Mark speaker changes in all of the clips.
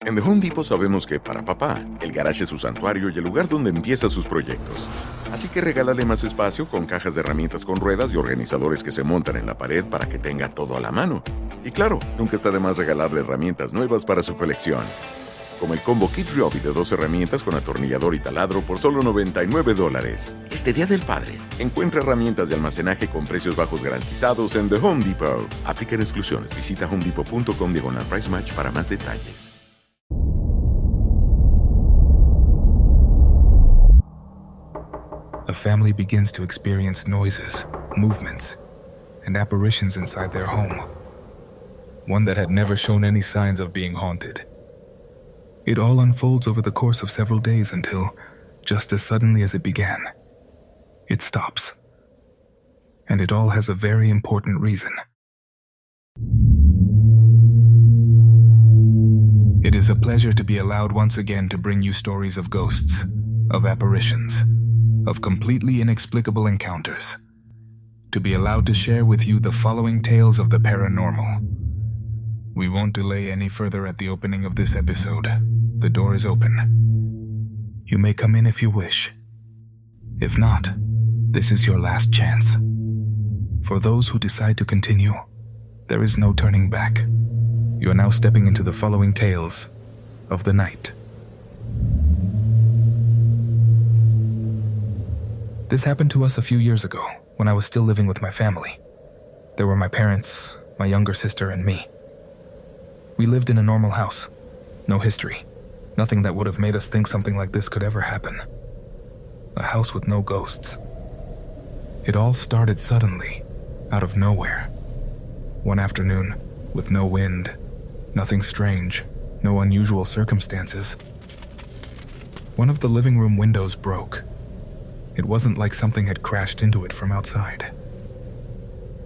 Speaker 1: En The Home Depot sabemos que para papá, el garage es su santuario y el lugar donde empieza sus proyectos. Así que regálale más espacio con cajas de herramientas con ruedas y organizadores que se montan en la pared para que tenga todo a la mano. Y claro, nunca está de más regalarle herramientas nuevas para su colección. Como el combo Kit Ryobi de 2 herramientas con atornillador y taladro por solo $99. Este Día del Padre, encuentra herramientas de almacenaje con precios bajos garantizados en The Home Depot. Aplican exclusiones. Visita homedepot.com/price match para más detalles.
Speaker 2: A family begins to experience noises, movements, and apparitions inside their home. One that had never shown any signs of being haunted. It all unfolds over the course of several days until, just as suddenly as it began, it stops. And it all has a very important reason. It is a pleasure to be allowed once again to bring you stories of ghosts, of apparitions, of completely inexplicable encounters. To be allowed to share with you the following tales of the paranormal. We won't delay any further at the opening of this episode. The door is open. You may come in if you wish. If not, this is your last chance. For those who decide to continue, there is no turning back. You are now stepping into the following tales of the night. This happened to us a few years ago, when I was still living with my family. There were my parents, my younger sister, and me. We lived in a normal house. No history. Nothing that would have made us think something like this could ever happen. A house with no ghosts. It all started suddenly, out of nowhere. One afternoon, with no wind, nothing strange, no unusual circumstances. One of the living room windows broke. It wasn't like something had crashed into it from outside.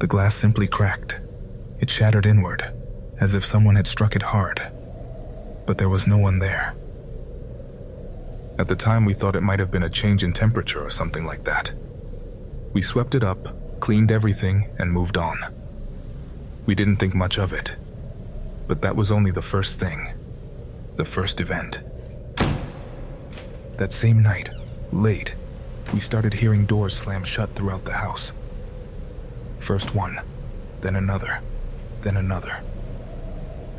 Speaker 2: The glass simply cracked. It shattered inward, as if someone had struck it hard. But there was no one there. At the time, we thought it might have been a change in temperature or something like that. We swept it up, cleaned everything, and moved on. We didn't think much of it. But that was only the first thing. The first event. That same night, late, we started hearing doors slam shut throughout the house. First one, then another, then another.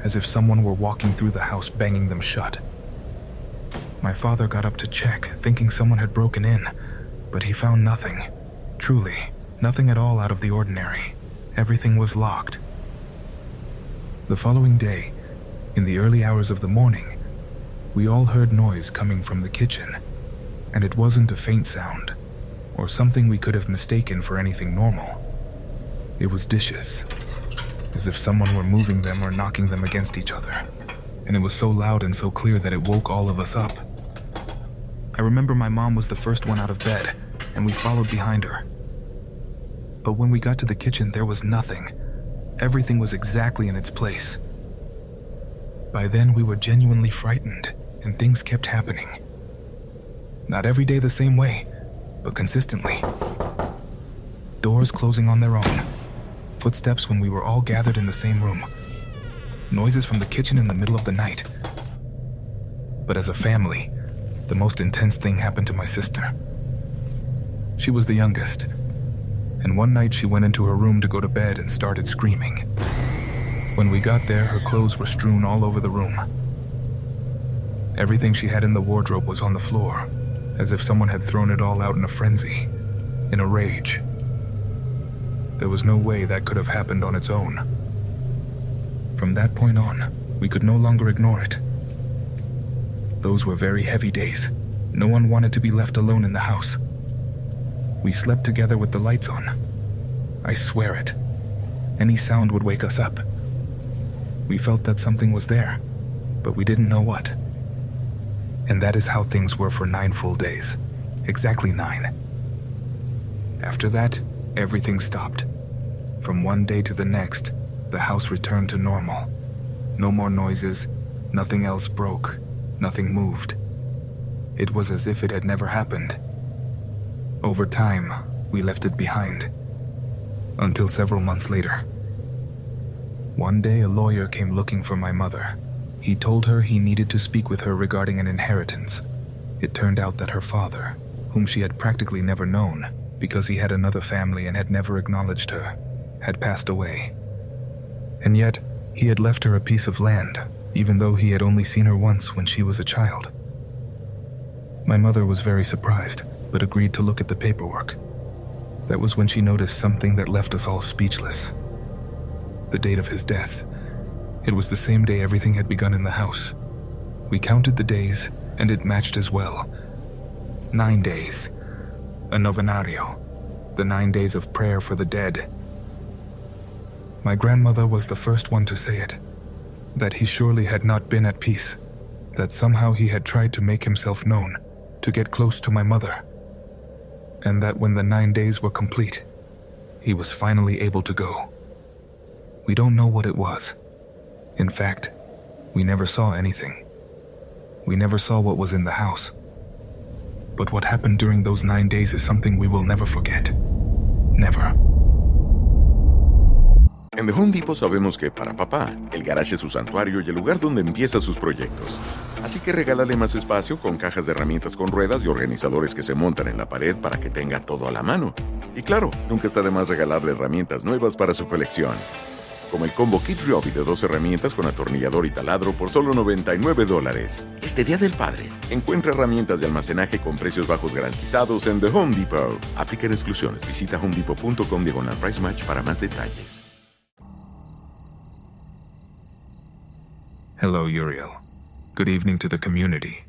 Speaker 2: As if someone were walking through the house banging them shut. My father got up to check, thinking someone had broken in, but he found nothing. Truly, nothing at all out of the ordinary. Everything was locked. The following day, in the early hours of the morning, we all heard noise coming from the kitchen. And it wasn't a faint sound, or something we could have mistaken for anything normal. It was dishes, as if someone were moving them or knocking them against each other, and it was so loud and so clear that it woke all of us up. I remember my mom was the first one out of bed, and we followed behind her. But when we got to the kitchen, there was nothing. Everything was exactly in its place. By then, we were genuinely frightened, and things kept happening. Not every day the same way, but consistently. Doors closing on their own. Footsteps when we were all gathered in the same room. Noises from the kitchen in the middle of the night. But as a family, the most intense thing happened to my sister. She was the youngest, and one night she went into her room to go to bed and started screaming. When we got there, her clothes were strewn all over the room. Everything she had in the wardrobe was on the floor, as if someone had thrown it all out in a frenzy, in a rage. There was no way that could have happened on its own. From that point on, we could no longer ignore it. Those were very heavy days. No one wanted to be left alone in the house. We slept together with the lights on. I swear it. Any sound would wake us up. We felt that something was there, but we didn't know what. And that is how things were for 9 full days. Exactly 9. After that, everything stopped. From one day to the next, the house returned to normal. No more noises, nothing else broke, nothing moved. It was as if it had never happened. Over time, we left it behind. Until several months later. One day, a lawyer came looking for my mother. He told her he needed to speak with her regarding an inheritance. It turned out that her father, whom she had practically never known because he had another family and had never acknowledged her, had passed away. And yet, he had left her a piece of land, even though he had only seen her once when she was a child. My mother was very surprised, but agreed to look at the paperwork. That was when she noticed something that left us all speechless. The date of his death. It was the same day everything had begun in the house. We counted the days, and it matched as well. 9 days. A Novenario. The 9 days of prayer for the dead. My grandmother was the first one to say it. That he surely had not been at peace. That somehow he had tried to make himself known, to get close to my mother. And that when the 9 days were complete, he was finally able to go. We don't know what it was. In fact, we never saw anything. We never saw what was in the house. But what happened during those 9 days is something we will never forget. Never.
Speaker 1: En The Home Depot sabemos que para papá, el garage es su santuario y el lugar donde empieza sus proyectos. Así que regálale más espacio con cajas de herramientas con ruedas y organizadores que se montan en la pared para que tenga todo a la mano. Y claro, nunca está de más regalarle herramientas nuevas para su colección. Como el combo Kit Ryobi de 2 herramientas con atornillador y taladro por solo $99. Este Día del Padre, encuentra herramientas de almacenaje con precios bajos garantizados en The Home Depot. Aplican exclusiones. Visita homedepot.com/price match para más detalles.
Speaker 2: Hello, Uriel. Good evening to the community.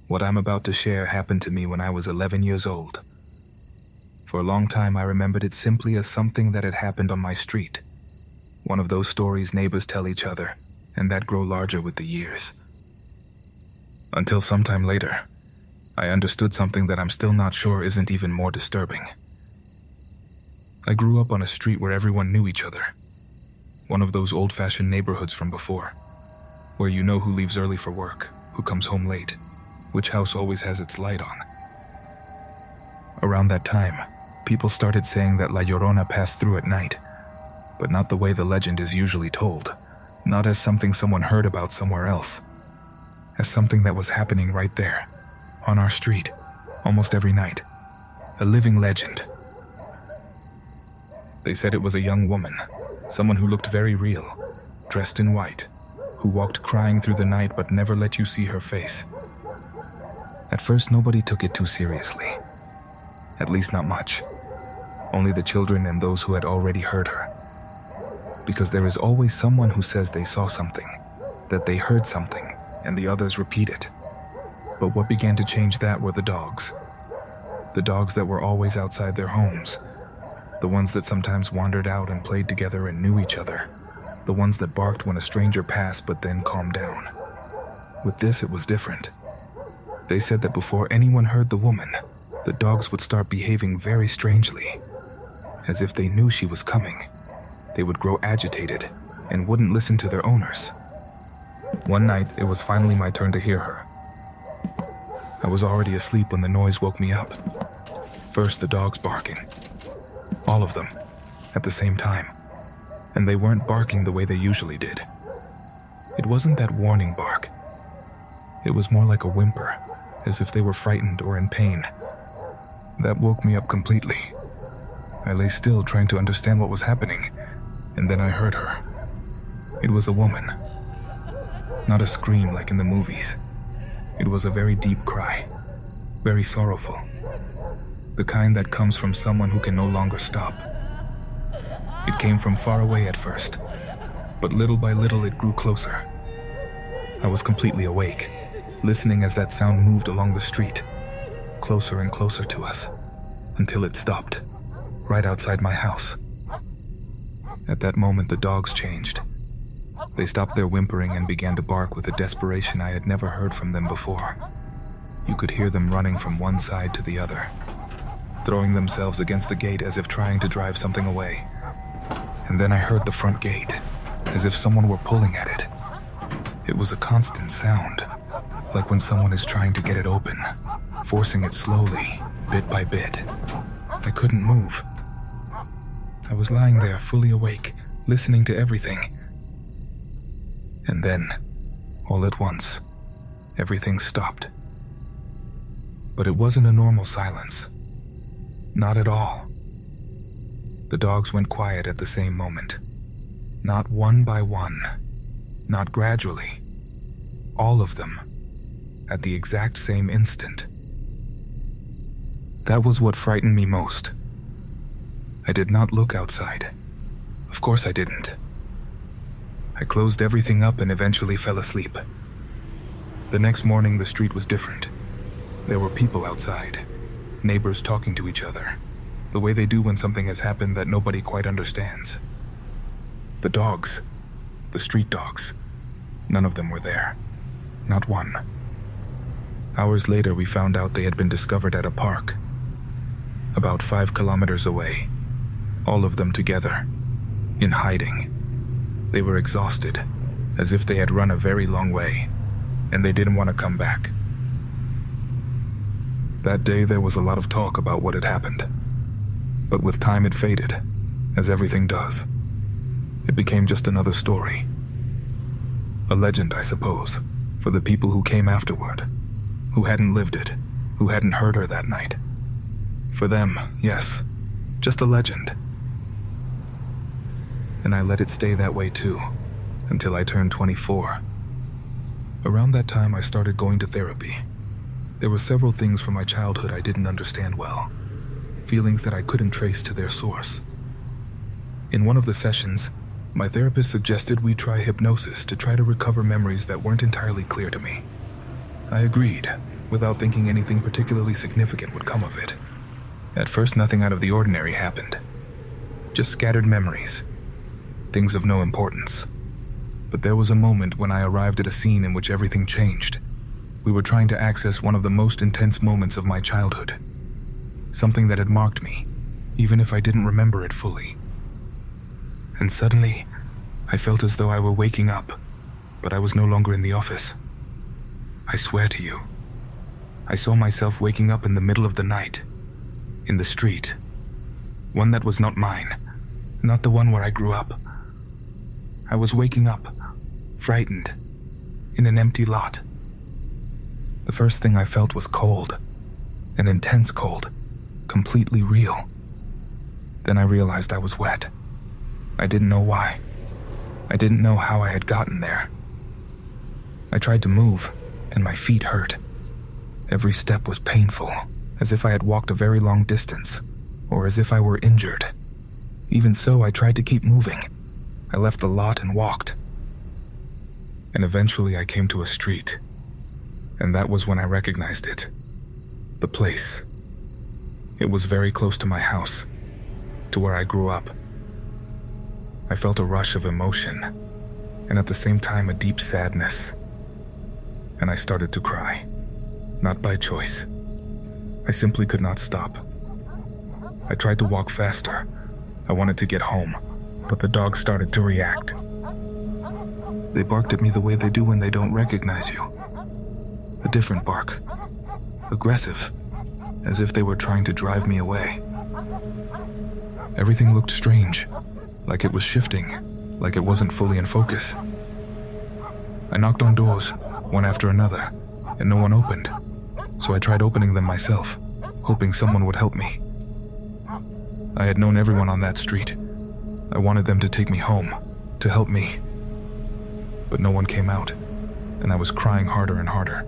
Speaker 2: What I'm about to share happened to me when I was 11 years old. For a long time, I remembered it simply as something that had happened on my street. One of those stories neighbors tell each other, and that grow larger with the years. Until sometime later, I understood something that I'm still not sure isn't even more disturbing. I grew up on a street where everyone knew each other. One of those old-fashioned neighborhoods from before, where you know who leaves early for work, who comes home late, which house always has its light on. Around that time, people started saying that La Llorona passed through at night, but not the way the legend is usually told, not as something someone heard about somewhere else, as something that was happening right there, on our street, almost every night. A living legend. They said it was a young woman, someone who looked very real, dressed in white, who walked crying through the night but never let you see her face. At first, nobody took it too seriously. At least not much. Only the children and those who had already heard her. Because there is always someone who says they saw something, that they heard something, and the others repeat it. But what began to change that were the dogs. The dogs that were always outside their homes. The ones that sometimes wandered out and played together and knew each other. The ones that barked when a stranger passed but then calmed down. With this, it was different. They said that before anyone heard the woman, the dogs would start behaving very strangely, as if they knew she was coming. They would grow agitated and wouldn't listen to their owners. One night, it was finally my turn to hear her. I was already asleep when the noise woke me up. First, the dogs barking. All of them, at the same time. And they weren't barking the way they usually did. It wasn't that warning bark. It was more like a whimper, as if they were frightened or in pain. That woke me up completely. I lay still trying to understand what was happening, and then I heard her. It was a woman. Not a scream like in the movies. It was a very deep cry, very sorrowful. The kind that comes from someone who can no longer stop. It came from far away at first, but little by little it grew closer. I was completely awake, listening as that sound moved along the street, closer and closer to us, until it stopped, right outside my house. At that moment, the dogs changed. They stopped their whimpering and began to bark with a desperation I had never heard from them before. You could hear them running from one side to the other, throwing themselves against the gate as if trying to drive something away. And then I heard the front gate, as if someone were pulling at it. It was a constant sound, like when someone is trying to get it open, forcing it slowly, bit by bit. I couldn't move. I was lying there, fully awake, listening to everything. And then, All at once, everything stopped. But it wasn't a normal silence. Not at all. The dogs went quiet at the same moment. Not one by one. Not gradually. All of them. At the exact same instant. That was what frightened me most. I did not look outside. Of course I didn't. I closed everything up and eventually fell asleep. The next morning, the street was different. There were people outside, neighbors talking to each other, the way they do when something has happened that nobody quite understands. The dogs, the street dogs, none of them were there. Not one. Hours later, we found out they had been discovered at a park, about 5 kilometers away, all of them together, in hiding. They were exhausted, as if they had run a very long way, and they didn't want to come back. That day there was a lot of talk about what had happened, but with time it faded, as everything does. It became just another story. A legend, I suppose, for the people who came afterward, who hadn't lived it, who hadn't heard her that night. For them, yes, just a legend. And I let it stay that way too, until I turned 24. Around that time I started going to therapy. There were several things from my childhood I didn't understand well, feelings that I couldn't trace to their source. In one of the sessions, my therapist suggested we try hypnosis to try to recover memories that weren't entirely clear to me. I agreed, without thinking anything particularly significant would come of it. At first, nothing out of the ordinary happened. Just scattered memories. Things of no importance. But there was a moment when I arrived at a scene in which everything changed. We were trying to access one of the most intense moments of my childhood. Something that had marked me, even if I didn't remember it fully. And suddenly, I felt as though I were waking up, but I was no longer in the office. I swear to you, I saw myself waking up in the middle of the night, in the street. One that was not mine, not the one where I grew up. I was waking up, frightened, in an empty lot. The first thing I felt was cold, an intense cold, completely real. Then I realized I was wet. I didn't know why. I didn't know how I had gotten there. I tried to move, and my feet hurt. Every step was painful, as if I had walked a very long distance, or as if I were injured. Even so, I tried to keep moving. I left the lot and walked. And eventually I came to a street, and that was when I recognized it. The place. It was very close to my house, to where I grew up. I felt a rush of emotion, and at the same time a deep sadness. And I started to cry, not by choice. I simply could not stop. I tried to walk faster. I wanted to get home, but the dogs started to react. They barked at me the way they do when they don't recognize you. A different bark. Aggressive, as if they were trying to drive me away. Everything looked strange, like it was shifting, like it wasn't fully in focus. I knocked on doors, one after another, and no one opened, so I tried opening them myself, hoping someone would help me. I had known everyone on that street. I wanted them to take me home, to help me. But no one came out, and I was crying harder and harder.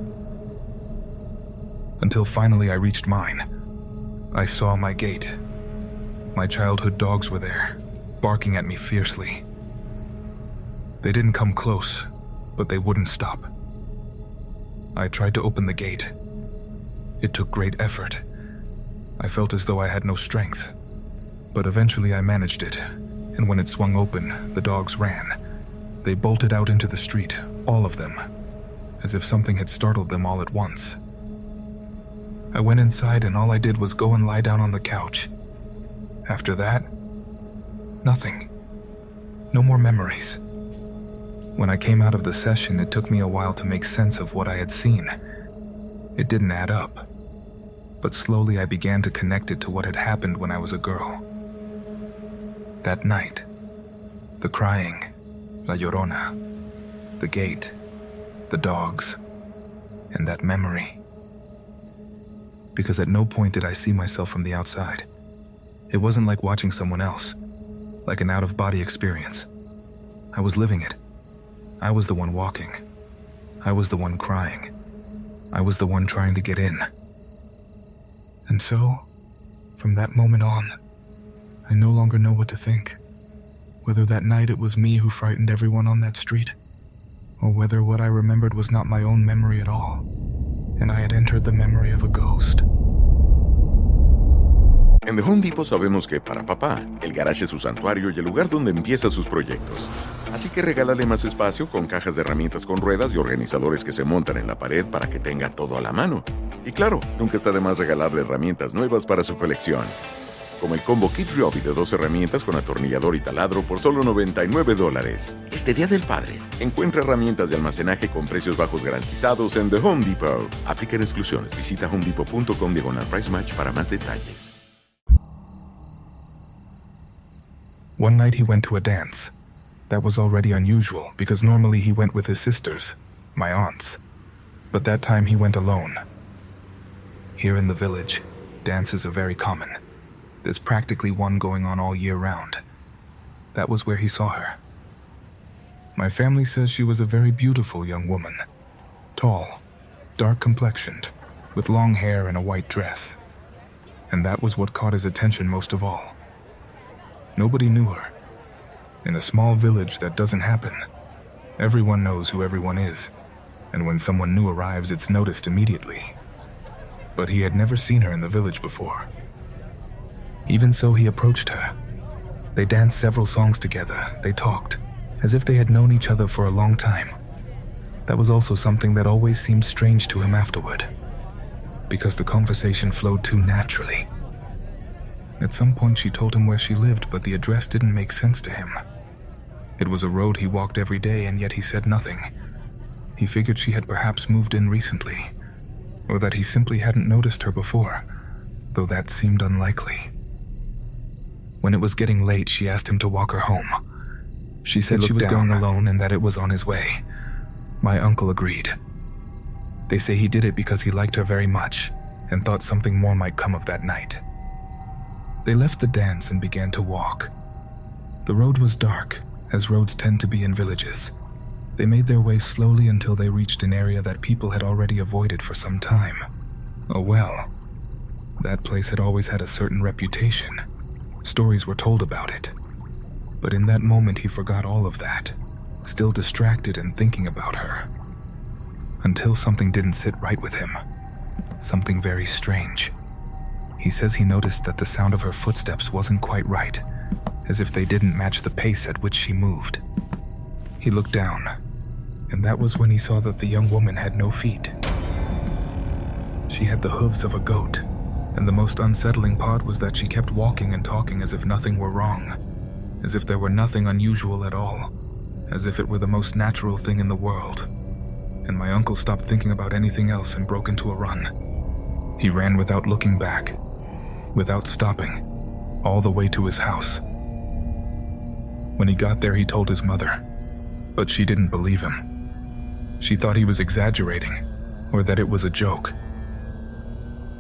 Speaker 2: Until finally I reached mine. I saw my gate. My childhood dogs were there, barking at me fiercely. They didn't come close, but they wouldn't stop. I tried to open the gate. It took great effort. I felt as though I had no strength. But eventually I managed it, and when it swung open, the dogs ran. They bolted out into the street, all of them, as if something had startled them all at once. I went inside and all I did was go and lie down on the couch. After that, nothing. No more memories. When I came out of the session, it took me a while to make sense of what I had seen. It didn't add up, but slowly I began to connect it to what had happened when I was a girl. That night, the crying, La Llorona, the gate, the dogs, and that memory. Because at no point did I see myself from the outside. It wasn't like watching someone else, like an out-of-body experience. I was living it. I was the one walking. I was the one crying. I was the one trying to get in. And so, from that moment on, I no longer know what to think. Whether that night it was me who frightened everyone on that street, or whether what I remembered was not my own memory at all, and I had entered the memory of a ghost.
Speaker 1: En The Home Depot sabemos que para papá, el garage es su santuario y el lugar donde empieza sus proyectos. Así que regálale más espacio con cajas de herramientas con ruedas y organizadores que se montan en la pared para que tenga todo a la mano. Y claro, nunca está de más regalarle herramientas nuevas para su colección. Como el combo Kit Ryobi de 2 herramientas con atornillador y taladro por solo $99. Este Día del Padre, encuentra herramientas de almacenaje con precios bajos garantizados en The Home Depot. Aplican exclusiones. Visita homedepot.com/price match para más detalles.
Speaker 2: One night he went to a dance. That was already unusual because normally he went with his sisters, my aunts. But that time he went alone. Here in the village, dances are very common. There's practically one going on all year round. That was where he saw her. My family says she was a very beautiful young woman. Tall, dark-complexioned, with long hair and a white dress. And that was what caught his attention most of all. Nobody knew her. In a small village, that doesn't happen. Everyone knows who everyone is, and when someone new arrives, it's noticed immediately. But he had never seen her in the village before. Even so, he approached her. They danced several songs together. They talked, as if they had known each other for a long time. That was also something that always seemed strange to him afterward, because the conversation flowed too naturally. At some point she told him where she lived, but the address didn't make sense to him. It was a road he walked every day, and yet he said nothing. He figured she had perhaps moved in recently, or that he simply hadn't noticed her before, though that seemed unlikely. When it was getting late, she asked him to walk her home. She said she was going alone and that it was on his way. My uncle agreed. They say he did it because he liked her very much and thought something more might come of that night. They left the dance and began to walk. The road was dark, as roads tend to be in villages. They made their way slowly until they reached an area that people had already avoided for some time. Oh well, that place had always had a certain reputation. Stories were told about it. But in that moment he forgot all of that, still distracted and thinking about her. Until something didn't sit right with him. Something very strange. He says he noticed that the sound of her footsteps wasn't quite right, as if they didn't match the pace at which she moved. He looked down, and that was when he saw that the young woman had no feet. She had the hooves of a goat, and the most unsettling part was that she kept walking and talking as if nothing were wrong, as if there were nothing unusual at all, as if it were the most natural thing in the world. And my uncle stopped thinking about anything else and broke into a run. He ran without looking back, without stopping, all the way to his house. When he got there, he told his mother, but she didn't believe him. She thought he was exaggerating, or that it was a joke.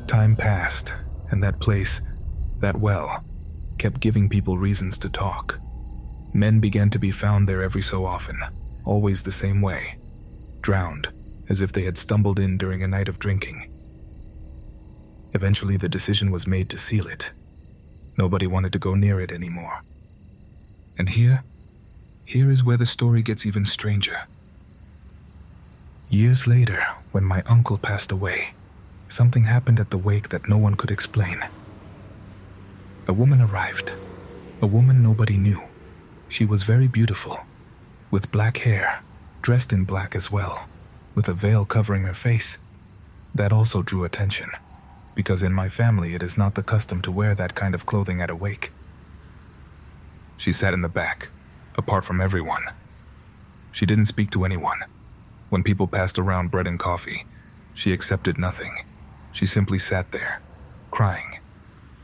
Speaker 2: Time passed, and that place, that well, kept giving people reasons to talk. Men began to be found there every so often, always the same way, drowned, as if they had stumbled in during a night of drinking. Eventually the decision was made to seal it. Nobody wanted to go near it anymore. And here is where the story gets even stranger. Years later, when my uncle passed away, something happened at the wake that no one could explain. A woman arrived. A woman nobody knew. She was very beautiful, with black hair, dressed in black as well, with a veil covering her face. That also drew attention, because in my family it is not the custom to wear that kind of clothing at a wake. She sat in the back, apart from everyone. She didn't speak to anyone. When people passed around bread and coffee, she accepted nothing. She simply sat there, crying.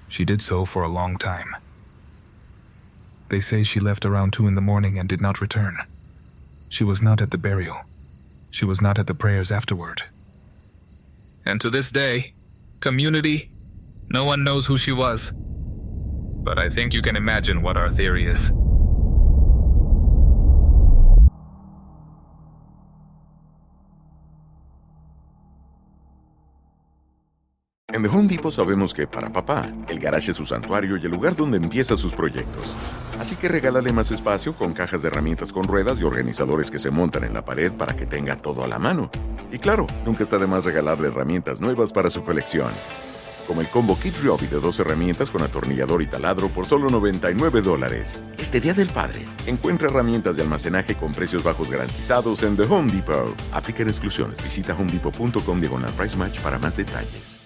Speaker 2: She did so for a long time. They say she left around 2 in the morning and did not return. She was not at the burial. she was not at the prayers afterward. And to this day, community, no one knows who she was. But I think you can imagine what our theory is.
Speaker 1: En The Home Depot sabemos que para papá, el garage es su santuario y el lugar donde empieza sus proyectos. Así que regálale más espacio con cajas de herramientas con ruedas y organizadores que se montan en la pared para que tenga todo a la mano. Y claro, nunca está de más regalarle herramientas nuevas para su colección. Como el combo Kit Ryobi de 2 herramientas con atornillador y taladro por solo $99. Este Día del Padre, encuentra herramientas de almacenaje con precios bajos garantizados en The Home Depot. Aplican exclusiones. Visita homedepot.com/price match para más detalles.